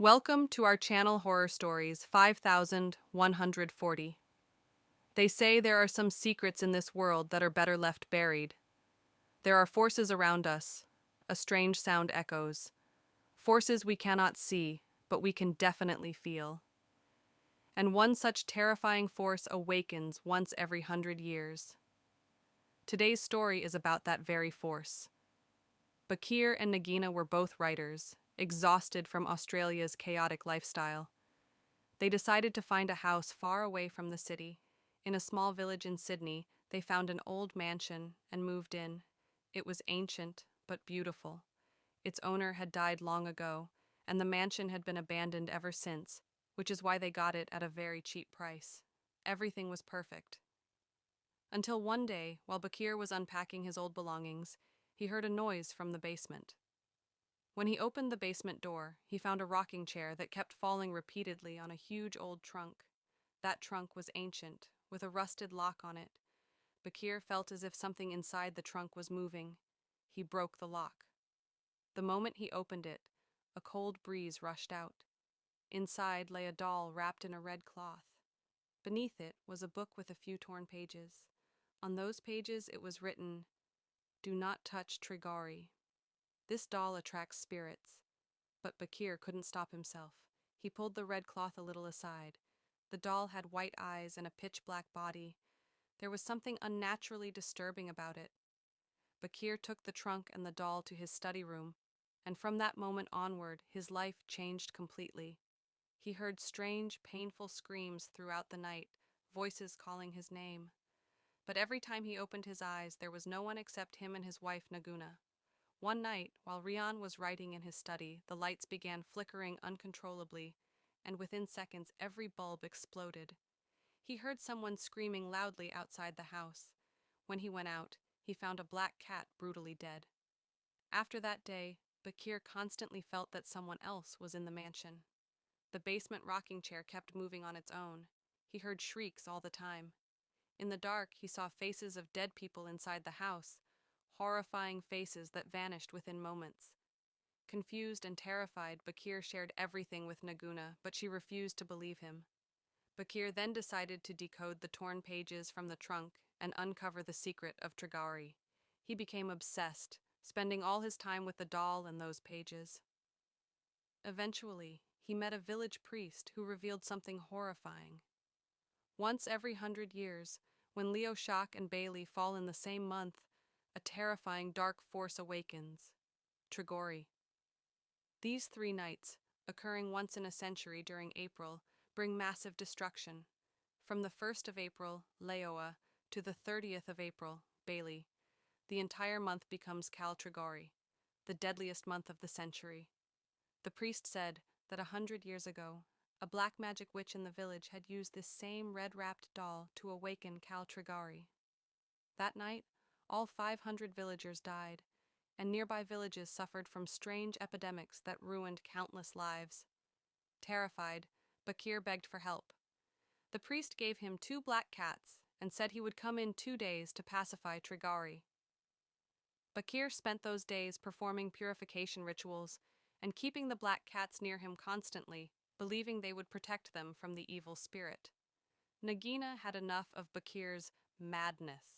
Welcome to our channel Horror Stories 5140. They say there are some secrets in this world that are better left buried. There are forces around us. A strange sound echoes. Forces we cannot see, but we can definitely feel. And one such terrifying force awakens once every 100 years. Today's story is about that very force. Bakir and Nagina were both writers, exhausted from Australia's chaotic lifestyle. They decided to find a house far away from the city. In a small village in Sydney, they found an old mansion and moved in. It was ancient, but beautiful. Its owner had died long ago, and the mansion had been abandoned ever since, which is why they got it at a very cheap price. Everything was perfect. Until one day, while Bakir was unpacking his old belongings, he heard a noise from the basement. When he opened the basement door, he found a rocking chair that kept falling repeatedly on a huge old trunk. That trunk was ancient, with a rusted lock on it. Bakir felt as if something inside the trunk was moving. He broke the lock. The moment he opened it, a cold breeze rushed out. Inside lay a doll wrapped in a red cloth. Beneath it was a book with a few torn pages. On those pages it was written, "Do not touch Trigari." This doll attracts spirits. But Bakir couldn't stop himself. He pulled the red cloth a little aside. The doll had white eyes and a pitch-black body. There was something unnaturally disturbing about it. Bakir took the trunk and the doll to his study room, and from that moment onward, his life changed completely. He heard strange, painful screams throughout the night, voices calling his name. But every time he opened his eyes, there was no one except him and his wife Naguna. One night, while Rian was writing in his study, the lights began flickering uncontrollably, and within seconds every bulb exploded. He heard someone screaming loudly outside the house. When he went out, he found a black cat brutally dead. After that day, Bakir constantly felt that someone else was in the mansion. The basement rocking chair kept moving on its own. He heard shrieks all the time. In the dark, he saw faces of dead people inside the house, horrifying faces that vanished within moments. Confused and terrified, Bakir shared everything with Naguna, but she refused to believe him. Bakir then decided to decode the torn pages from the trunk and uncover the secret of Trigari. He became obsessed, spending all his time with the doll and those pages. Eventually, he met a village priest who revealed something horrifying. Once every 100 years, when Leo Shock and Bailey fall in the same month, a terrifying dark force awakens, Trigori. These 3 nights, occurring once in a century during April, bring massive destruction. From the 1st of April, Leoa, to the 30th of April, Bailey, the entire month becomes Kal Trigori, the deadliest month of the century. The priest said that 100 years ago, a black magic witch in the village had used this same red-wrapped doll to awaken Kal Trigari. That night, all 500 villagers died, and nearby villages suffered from strange epidemics that ruined countless lives. Terrified, Bakir begged for help. The priest gave him 2 black cats and said he would come in 2 days to pacify Trigari. Bakir spent those days performing purification rituals and keeping the black cats near him constantly, believing they would protect them from the evil spirit. Nagina had enough of Bakir's madness.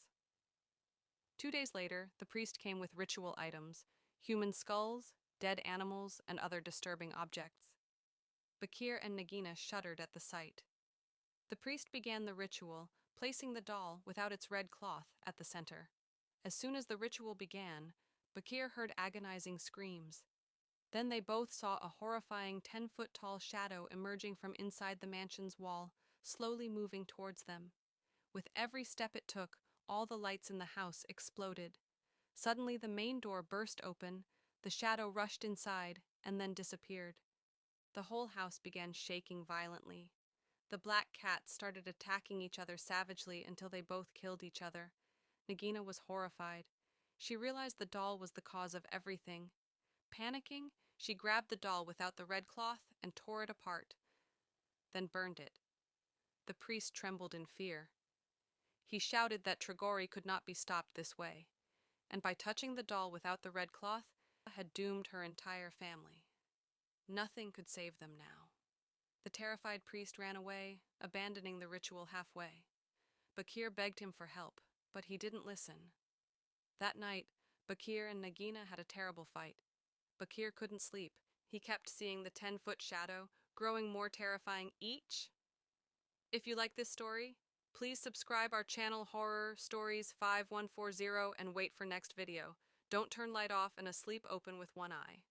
2 days later, the priest came with ritual items, human skulls, dead animals, and other disturbing objects. Bakir and Nagina shuddered at the sight. The priest began the ritual, placing the doll without its red cloth at the center. As soon as the ritual began, Bakir heard agonizing screams. Then they both saw a horrifying 10-foot-tall shadow emerging from inside the mansion's wall, slowly moving towards them. With every step it took, all the lights in the house exploded. Suddenly the main door burst open, the shadow rushed inside, and then disappeared. The whole house began shaking violently. The black cats started attacking each other savagely until they both killed each other. Nagina was horrified. She realized the doll was the cause of everything. Panicking, she grabbed the doll without the red cloth and tore it apart, then burned it. The priest trembled in fear. He shouted that Trigori could not be stopped this way, and by touching the doll without the red cloth, had doomed her entire family. Nothing could save them now. The terrified priest ran away, abandoning the ritual halfway. Bakir begged him for help, but he didn't listen. That night, Bakir and Nagina had a terrible fight. Bakir couldn't sleep. He kept seeing the 10-foot shadow, growing more terrifying each. If you like this story, please subscribe our channel Horror Stories 5140 and wait for next video. Don't turn light off and a sleep open with one eye.